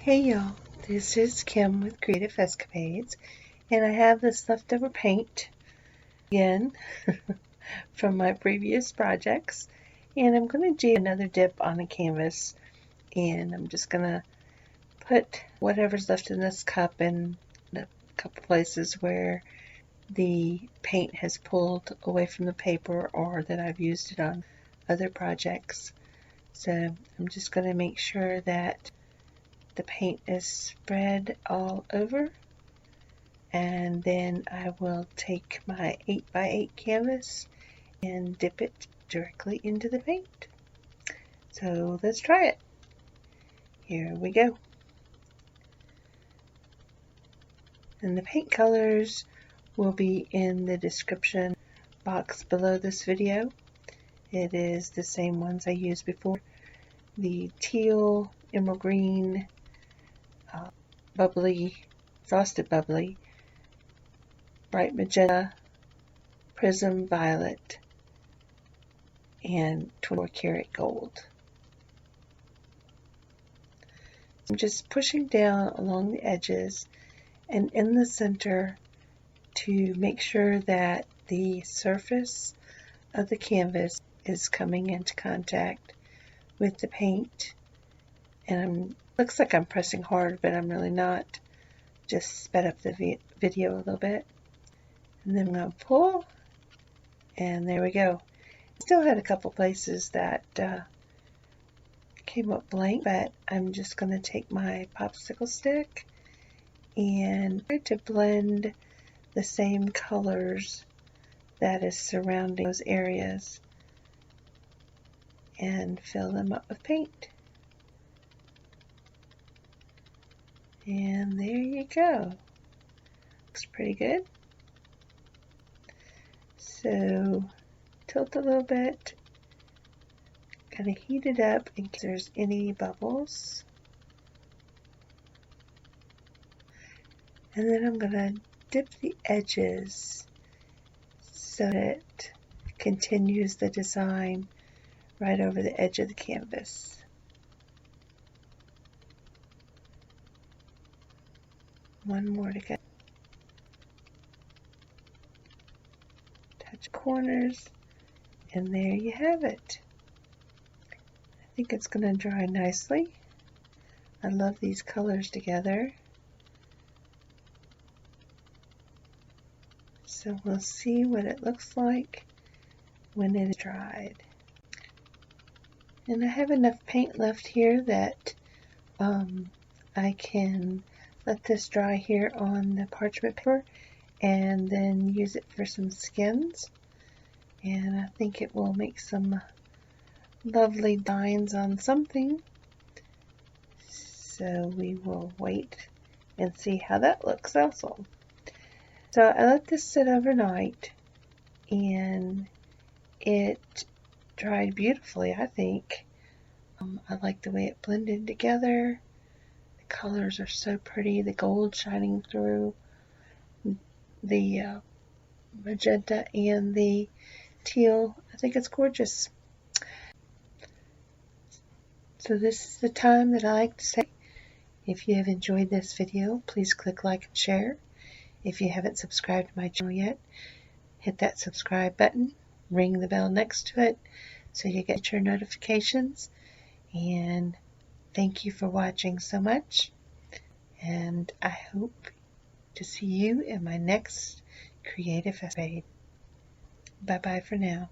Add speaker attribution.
Speaker 1: Hey y'all, this is Kim with Creative Escapades, and I have this leftover paint again from my previous projects, and I'm going to do another dip on the canvas, and I'm just going to put whatever's left in this cup in a couple places where the paint has pulled away from the paper or that I've used it on other projects. So I'm just going to make sure that the paint is spread all over, and then I will take my 8x8 canvas and dip it directly into the paint. So let's try it. Here we go. And the paint colors will be in the description box below this video. It is the same ones I used before. The teal, emerald green, bubbly, frosted bubbly, bright magenta, prism violet, and 24 karat gold. I'm just pushing down along the edges and in the center to make sure that the surface of the canvas is coming into contact with the paint. And looks like I'm pressing hard, but I'm really not. Just sped up the video a little bit. And then I'm going to pull, and there we go. Still had a couple places that came up blank, but I'm just going to take my popsicle stick and try to blend the same colors that is surrounding those areas and fill them up with paint. And there you go. Looks pretty good. So tilt a little bit. Kind of heat it up in case there's any bubbles. And then I'm going to dip the edges so that it continues the design right over the edge of the canvas. One more to go. Touch corners, and there you have it. I think it's going to dry nicely. I love these colors together. So we'll see what it looks like when it is dried. And I have enough paint left here that I can let this dry here on the parchment paper and then use it for some skins. And I think it will make some lovely designs on something. So we will wait and see how that looks also. So I let this sit overnight and it dried beautifully, I think. I like the way it blended together. The colors are so pretty. The gold shining through the magenta and the teal. I think it's gorgeous. So this is the time that I like to say, if you have enjoyed this video, please click like and share. If you haven't subscribed to my channel yet, hit that subscribe button, ring the bell next to it so you get your notifications. And thank you for watching so much, and I hope to see you in my next Creative Escapade. Bye bye for now.